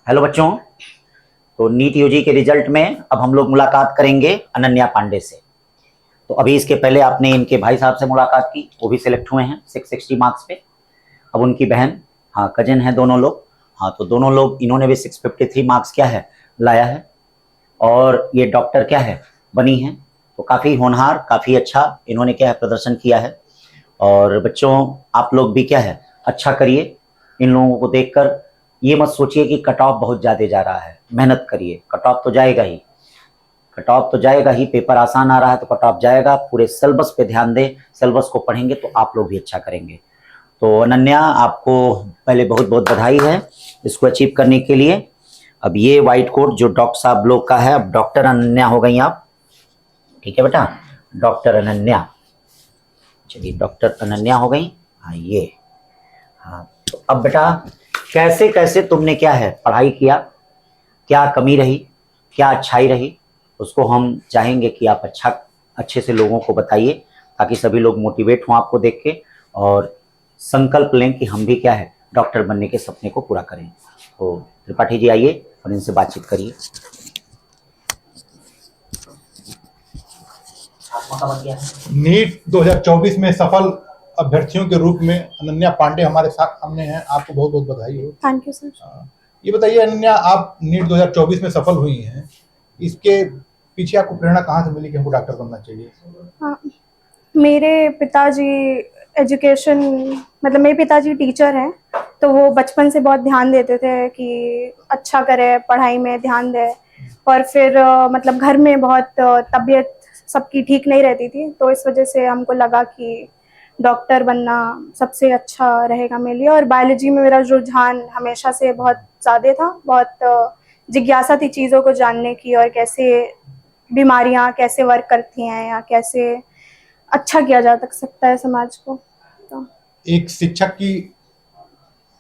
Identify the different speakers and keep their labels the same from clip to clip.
Speaker 1: Hello बच्चों। तो NEET UG के रिजल्ट में अब हम लोग मुलाकात करेंगे अनन्या पांडे से। तो अभी इसके पहले आपने इनके भाई साहब से मुलाकात की, वो भी सिलेक्ट हुए हैं 660 मार्क्स पे। अब उनकी बहन, हाँ कजन है दोनों लोग, हाँ तो दोनों लोग, इन्होंने भी 653 मार्क्स क्या है लाया है और ये डॉक्टर क्या है बनी है। तो काफ़ी होनहार, काफ़ी अच्छा इन्होंने क्या है प्रदर्शन किया है। और बच्चों आप लोग भी क्या है अच्छा करिए। इन लोगों को देखकर ये मत सोचिए कि कट ऑफ बहुत ज़्यादा जा रहा है, मेहनत करिए, कट ऑफ तो जाएगा ही, कट ऑफ तो जाएगा ही। पेपर आसान आ रहा है तो कट ऑफ जाएगा। पूरे सिलेबस पे ध्यान दें, सिलेबस को पढ़ेंगे तो आप लोग भी अच्छा करेंगे। तो अनन्या आपको पहले बहुत बहुत बधाई है इसको अचीव करने के लिए। अब ये व्हाइट कोट जो डॉक्टर साहब लोग का है, अब डॉक्टर अनन्या हो गई आप, ठीक है बेटा, डॉक्टर अनन्या। चलिए डॉक्टर अनन्या हो गई, हाँ ये, हाँ तो अब बेटा कैसे कैसे तुमने क्या है पढ़ाई किया, क्या कमी रही, क्या अच्छाई रही, उसको हम चाहेंगे कि आप अच्छे से लोगों को बताइए ताकि सभी लोग मोटिवेट हों आपको देख के और संकल्प लें कि हम भी क्या है डॉक्टर बनने के सपने को पूरा करें। तो त्रिपाठी जी आइए और इनसे बातचीत करिए।
Speaker 2: नीट 2024 में सफल अभ्यर्थियों के रूप में अनन्या पांडे हमारे सामने हैं। आपको बहुत बहुत बधाई हो।
Speaker 3: Thank you sir.
Speaker 2: ये बताइए अनन्या, आप नीट 2024 में सफल हुई हैं, इसके पीछे आपको प्रेरणा कहाँ से मिली कि हमको डॉक्टर बनना चाहिए?
Speaker 3: हाँ, मेरे पिताजी एजुकेशन, मतलब मेरे पिताजी टीचर हैं, तो वो बचपन से बहुत ध्यान देते थे कि अच्छा करे, पढ़ाई में ध्यान दे। और फिर मतलब घर में बहुत तबीयत सबकी ठीक नहीं रहती थी, तो इस वजह से हमको लगा कि डॉक्टर बनना सबसे अच्छा रहेगा मेरे लिए। और बायोलॉजी में मेरा रुझान हमेशा से बहुत ज़्यादा था, बहुत जिज्ञासा थी चीज़ों को जानने की और कैसे बीमारियां कैसे वर्क करती हैं या कैसे अच्छा किया जा सकता है समाज को। तो
Speaker 2: एक शिक्षक की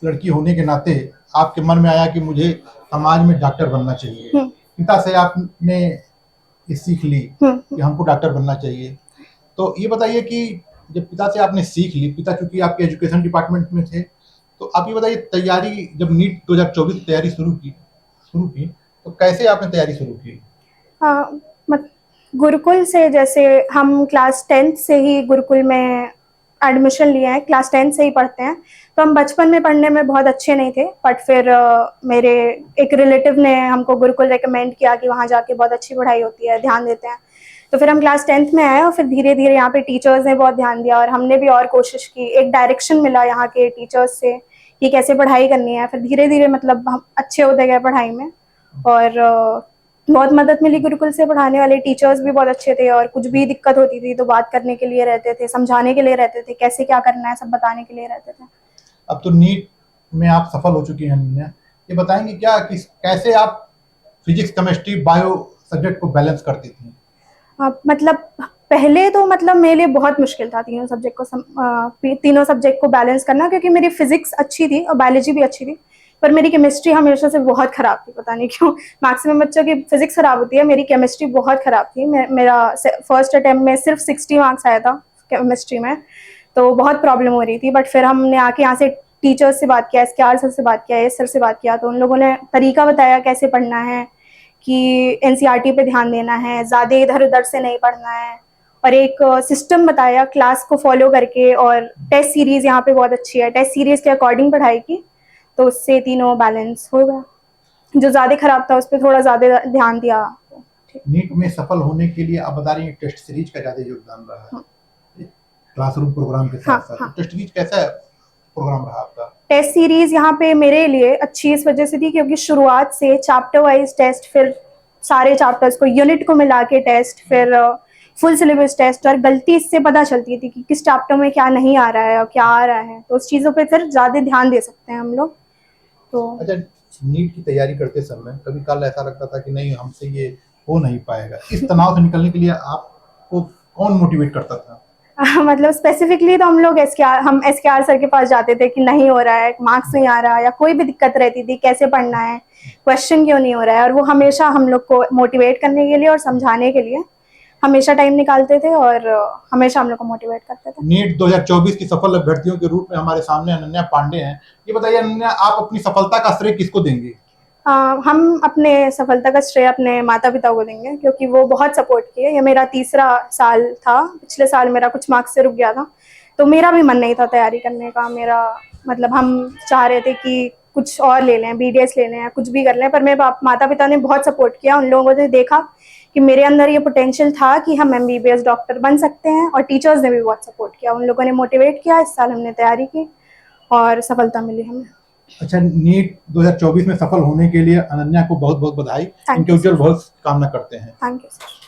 Speaker 2: लड़की होने के नाते आपके मन में आया कि मुझे समाज में डॉक्टर बनना चाहिए। पिता से आपने ये सीख ली कि हमको डॉक्टर बनना चाहिए। तो ये बताइए कि जब पिता से आपने सीख ली, पिता चूंकि आपके एजुकेशन डिपार्टमेंट में थे, तो आप ये बताइए तैयारी, जब नीट 2024 की तैयारी शुरू की तो कैसे आपने तैयारी शुरू की?
Speaker 3: हाँ, गुरुकुल से, जैसे हम क्लास 10th से ही गुरुकुल में एडमिशन लिए हैं, क्लास 10th से ही पढ़ते हैं। तो हम बचपन में पढ़ने में बहुत अच्छे नहीं थे, बट फिर मेरे एक रिलेटिव ने हमको गुरुकुल रेकमेंड किया कि वहाँ जाके बहुत अच्छी पढ़ाई होती है, ध्यान देते हैं। तो फिर हम क्लास 10th में आए और फिर धीरे धीरे यहाँ पे टीचर्स ने बहुत ध्यान दिया और हमने भी और कोशिश की, एक डायरेक्शन मिला यहाँ के टीचर्स से कि कैसे पढ़ाई करनी है। फिर धीरे धीरे मतलब हम अच्छे होते गए पढ़ाई में और बहुत मदद मिली। गुरुकुल से पढ़ाने वाले टीचर्स भी बहुत अच्छे थे और कुछ भी दिक्कत होती थी तो बात करने के लिए रहते थे, समझाने के लिए रहते थे, कैसे क्या करना है सब बताने के लिए रहते थे।
Speaker 2: अब तो नीट में आप सफल हो चुकी हैं अनन्या, ये बताएंगे क्या कि कैसे आप फिजिक्स, केमिस्ट्री, बायो सब्जेक्ट को बैलेंस करती थी?
Speaker 3: मतलब पहले तो मतलब मेरे लिए बहुत मुश्किल था तीनों सब्जेक्ट को बैलेंस करना, क्योंकि मेरी फिजिक्स अच्छी थी और बायोलॉजी भी अच्छी थी, पर मेरी केमिस्ट्री हमेशा से बहुत खराब थी, पता नहीं क्यों। मैक्सिमम बच्चों की फिजिक्स खराब होती है, मेरी केमिस्ट्री बहुत खराब थी। मेरा फर्स्ट अटेम्प्ट में सिर्फ 60 मार्क्स आया था केमिस्ट्री में, तो बहुत प्रॉब्लम हो रही थी। बट फिर हमने आके यहाँ से टीचर्स से बात किया, SKR सर से बात किया, एस सर से बात किया, तो उन लोगों ने तरीका बताया कैसे पढ़ना है, कि NCERT पे ध्यान देना है, ज़्यादा इधर उधर से नहीं पढ़ना है, और एक सिस्टम बताया क्लास को फॉलो करके। और टेस्ट सीरीज़ यहाँ पे बहुत अच्छी है, टेस्ट सीरीज़ के अकॉर्डिंग पढ़ाई की, तो उससे तीनों बैलेंस हो गया। जो ज़्यादा खराब था उस पर थोड़ा ज़्यादा ध्यान दिया।
Speaker 2: नीट में सफल होने के लिए आप बता रही हैं टेस्ट सीरीज का ज़्यादा योगदान रहा है क्लासरूम प्रोग्राम के साथ साथ। टेस्ट सीरीज कैसा प्रोग्राम रहा आपका?
Speaker 3: टेस्ट सीरीज यहाँ पे मेरे लिए अच्छी इस वजह से थी क्योंकि शुरुआत से चैप्टर वाइज टेस्ट, फिर सारे चैप्टर्स को यूनिट को मिला के टेस्ट, फिर फुल सिलेबस टेस्ट, और गलती इससे पता चलती थी कि किस चैप्टर में क्या नहीं आ रहा है और क्या आ रहा है, तो उस चीज़ों पे फिर ज़्यादा ध्यान दे सकते हैं हम लोग। तो
Speaker 2: अच्छा, नीट की तैयारी करते समय कभी कल ऐसा लगता था कि नहीं हमसे ये हो नहीं पाएगा, इस तनाव से निकलने के लिए आपको कौन मोटिवेट करता था?
Speaker 3: मतलब स्पेसिफिकली तो हम SKR सर के पास जाते थे कि नहीं हो रहा है, मार्क्स नहीं आ रहा, या कोई भी दिक्कत रहती थी, कैसे पढ़ना है, क्वेश्चन क्यों नहीं हो रहा है, और वो हमेशा हम लोग को मोटिवेट करने के लिए और समझाने के लिए हमेशा टाइम निकालते थे और हमेशा हम लोग को मोटिवेट करते थे।
Speaker 2: नीट 2024 की सफल अभ्यर्थियों के रूप में हमारे सामने अनन्या पांडे हैं। ये बताइए अनन्या, आप अपनी सफलता का श्रेय किसको देंगे?
Speaker 3: हम अपने सफलता का श्रेय अपने माता पिता को देंगे, क्योंकि वो बहुत सपोर्ट किए। ये मेरा तीसरा साल था, पिछले साल मेरा कुछ मार्क्स से रुक गया था, तो मेरा भी मन नहीं था तैयारी करने का। मेरा मतलब हम चाह रहे थे कि कुछ और ले लें, BDS ले लें या कुछ भी कर लें, पर मेरे माता पिता ने बहुत सपोर्ट किया। उन लोगों ने देखा कि मेरे अंदर ये पोटेंशियल था कि हम MBBS डॉक्टर बन सकते हैं, और टीचर्स ने भी बहुत सपोर्ट किया। उन लोगों ने मोटिवेट किया। इस साल हमने तैयारी की और सफलता मिली हमें।
Speaker 2: अच्छा, नीट 2024 में सफल होने के लिए अनन्या को बहुत बहुत बधाई।
Speaker 3: Thank
Speaker 2: इनके
Speaker 3: you,
Speaker 2: उज्जवल
Speaker 3: sir.
Speaker 2: भविष्य कामना करते हैं।
Speaker 3: Thank you sir.